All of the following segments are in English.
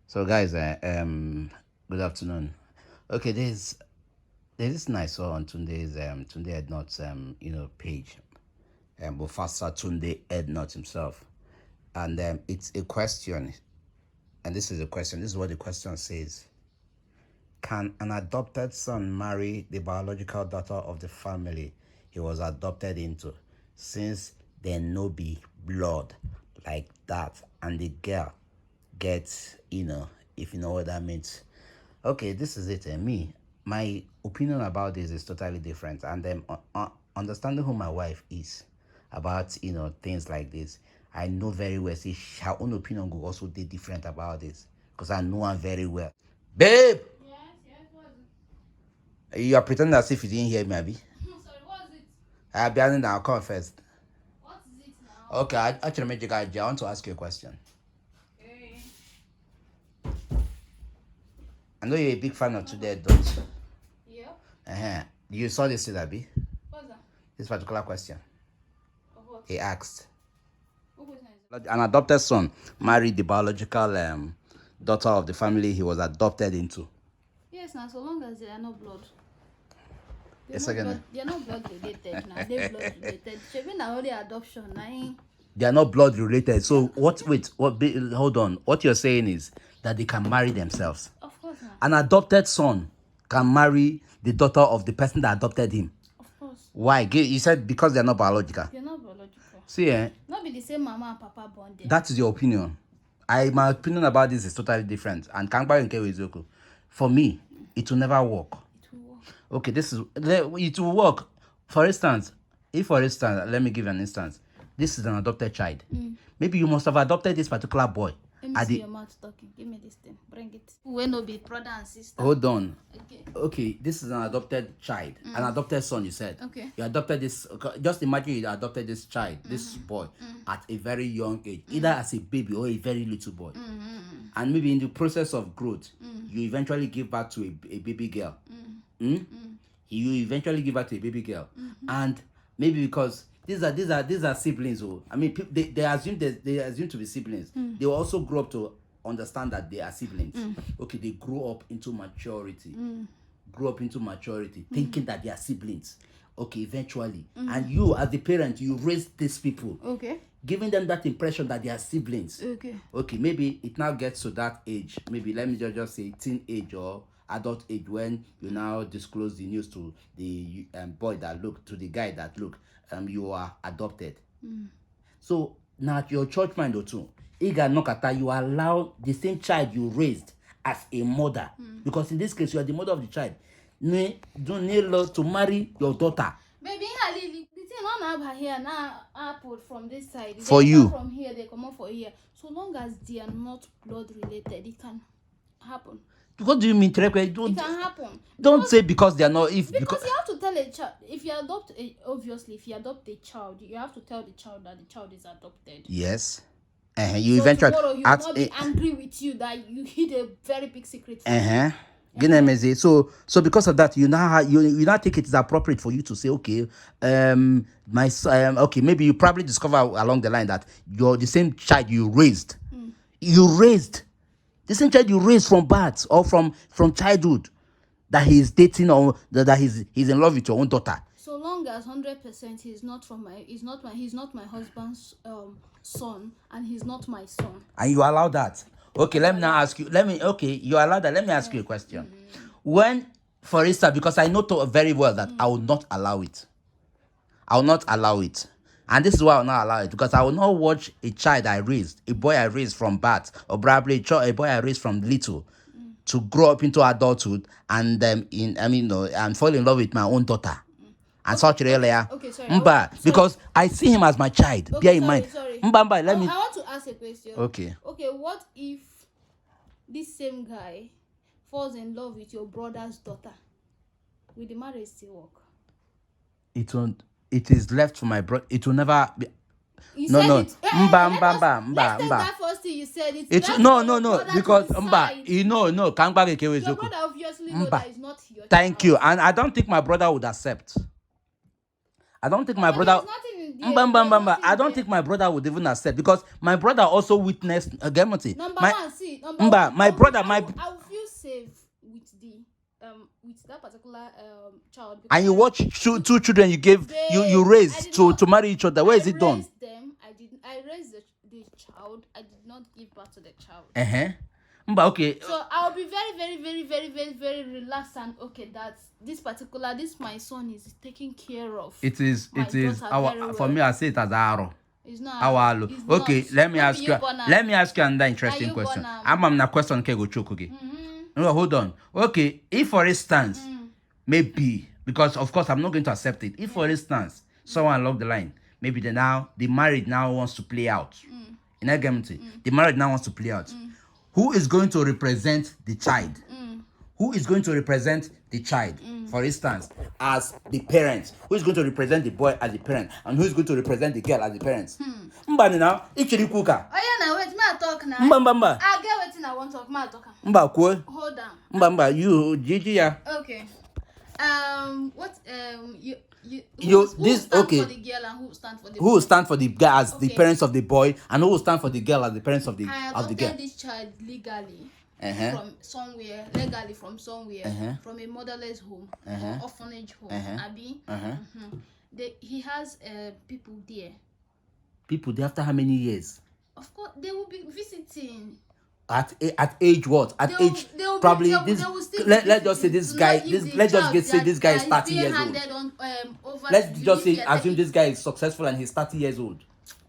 So guys, good afternoon. Okay, there's this nice one on Tunde Ednot's page, but faster Tunde Ednot himself, and it's a question, and this is a question. This is what the question says: Can an adopted son marry the biological daughter of the family he was adopted into, since there no be blood like that, and the girl gets, if you know what that means? Okay, this is it. And me, my opinion about this is totally different. And then understanding who my wife is about, things like this, I know very well. See, her own opinion will also be different about this, because I know her very well. Babe, Yes, yes, what is you are pretending as if you didn't hear me, Abby. Sorry, what is it? I'll be answering. I'll come first. What is it now? Okay, actually, Major Guy, I want to ask you a question. Okay. I know you're a big fan of Today, don't you? Yep. You saw this, Abby? What's that? This particular question. Of what? He asked. What question is it? An adopted son married the biological daughter of the family he was adopted into. Yes, now so long as they are not blood. Again. They are not blood related now. They blood related. Should be now only adoption. Now. They are not blood related. So hold on. What you're saying is that they can marry themselves. Of course now. An adopted son can marry the daughter of the person that adopted him. Of course. Why? You said because they're not biological. They're not biological. See, Not be the same mama and papa born them. that is your opinion. My opinion about this is totally different. And Kangba and Kewezoku, for me, it will never work. It will work. Okay, it will work. For instance, let me give you an instance. This is an adopted child. Maybe you must have adopted this particular boy. Let me see your mouth talking. Give me this thing. Bring it. When no be brother and sister. Hold on. Okay. Okay, this is an adopted child. An adopted son, you said. Okay. You adopted this. Just imagine you adopted this child, this boy, at a very young age, either as a baby or a very little boy. And maybe in the process of growth, you eventually give birth to a baby girl. You eventually give birth to a baby girl, and maybe because these are siblings. I mean, they assume to be siblings. They will also grow up to understand that they are siblings. Okay, they grow up into maturity. Thinking that they are siblings. Okay, eventually, and you as the parent, you raise these people. Okay. Giving them that impression that they are siblings. Okay, maybe it now gets to that age. Maybe let me just say teenage or adult age, when you now disclose the news to the boy that to the guy that you are adopted. So now your church mind or two, you allow the same child you raised as a mother, because in this case you are the mother of the child, to marry your daughter. Baby, the thing not have here now apple from this side. For they you. From here, they come up for here. So long as they are not blood related, it can happen. What do you mean, Trek? It can happen. Don't say because they are not. Because you have to tell a child, if you adopt if you adopt a child, you have to tell the child that the child is adopted. Yes. You so eventually tomorrow he will not be angry with you that you hid a very big secret from him. So because of that, you now think it is appropriate for you to say, okay, my son, okay, maybe you probably discover along the line that you're the same child you raised. The same child you raised from birth or from childhood, that he's dating, or that he's in love with your own daughter. So long as 100% he's not my husband's son, and he's not my son. And you allow that. Okay, let me now ask you. You allow that. Let me ask you a question. When, for instance, because I know very well that I will not allow it. I will not allow it. And this is why I will not allow it, because I will not watch a child I raised, a boy I raised from birth, or probably a boy I raised from little, to grow up into adulthood and and fall in love with my own daughter. And such really. Okay, sorry. Because I see him as my child. Okay, bear in mind. Sorry. I want to ask a question. Okay. Okay, what if this same guy falls in love with your brother's daughter? Will the marriage still work? It won't. It is left for my brother. It will never be. You no. Let's take that first thing you said. Because Kangba your brother obviously know that it's not your Thank child. you. And I don't think my brother would accept. I don't think my brother. There's nothing everything there. I don't think my brother would even accept, because my brother also witnessed Gemoti. Number My one, see, my brother, I will feel safe with that particular child. And you watch two children you gave you raised to marry each other. Where is it done? I raised the child. I did not give birth to the child. Okay. So I'll be very, very, very, very, very, very relaxed and okay that this my son is taken care of. It is our for me. I say it as arrow. It's not our okay. Let me ask you another interesting question. I'm na question ke go choke okay. No, hold on. Okay, if for instance, maybe, because of course I'm not going to accept it. If for instance, someone along the line, maybe the marriage now wants to play out. In a game, the marriage now wants to play out. Who is going to represent the child? Who is going to represent the child? For instance, as the parents. Who is going to represent the boy as the parent? And who is going to represent the girl as the parents? Mbani now, ichiri kuka. Oh yeah, now wait, me talk now. Mba. I get waiting. I want to talk. Me talk. Mba kwe. Hold on. Mba you Gigi ya. Okay. What Who stand for the girl and who stand for the boy? Who will stand for the guy as the parents of the boy, and who will stand for the girl as the parents of the girl? I adopted this child legally. From somewhere, from a motherless home, or orphanage home, Abi. He has people there. People there after how many years? Of course, they will be visiting. At age what? At age probably this. Let's just say this guy. Let's just say this guy is 30 years old. Let's just say assume this guy is successful and he's 30 years old.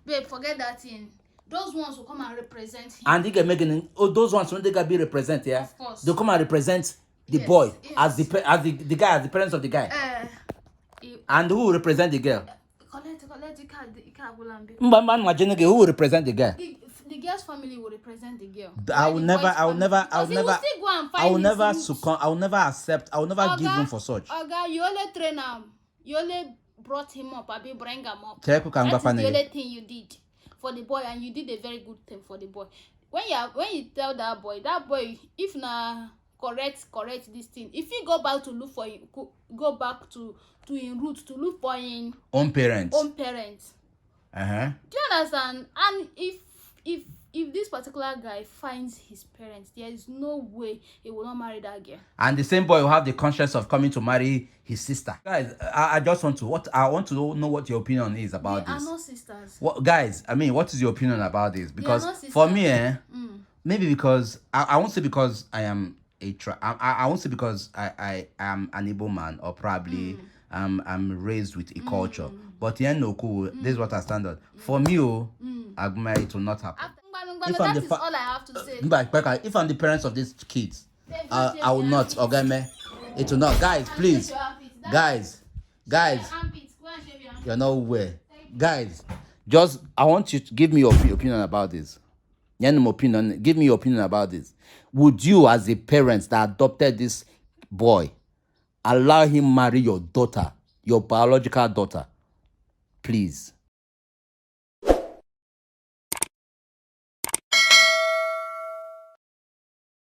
Babe, forget that thing. Those ones will come and represent him. And they get making those ones when they can be represent, yeah. Of course. They come and represent the boy as the guy, as the parents of the guy. And who will represent the girl? Who will represent the girl? The girl's family will represent the girl. I will never succumb. I will never accept. I will never give room for such. Oga, you only train him. You only brought him up. I bring him up. That's the only thing you did for the boy, and you did a very good thing for the boy. When you tell that boy, if na correct this thing, if he go back to look for him, go back to his roots to look for his own parents. Do you understand? And if this particular guy finds his parents, there is no way he will not marry that girl. And the same boy will have the conscience of coming to marry his sister. Guys, I just want to know what your opinion is about this. They are not sisters. Guys, I mean, what is your opinion about this? Because for me, maybe because I won't say because I am I won't say because I am an Igbo man, or probably I'm raised with a culture. But this is what I stand on. For me, Aguma, it will not happen. That is all I have to say. If I'm the parents of these kids, I will not. Okay, it will not. Guys, please. Guys, you're nowhere. Guys, I want you to give me your opinion about this. Give me your opinion about this. Would you, as a parent that adopted this boy, allow him marry your daughter, your biological daughter? Please.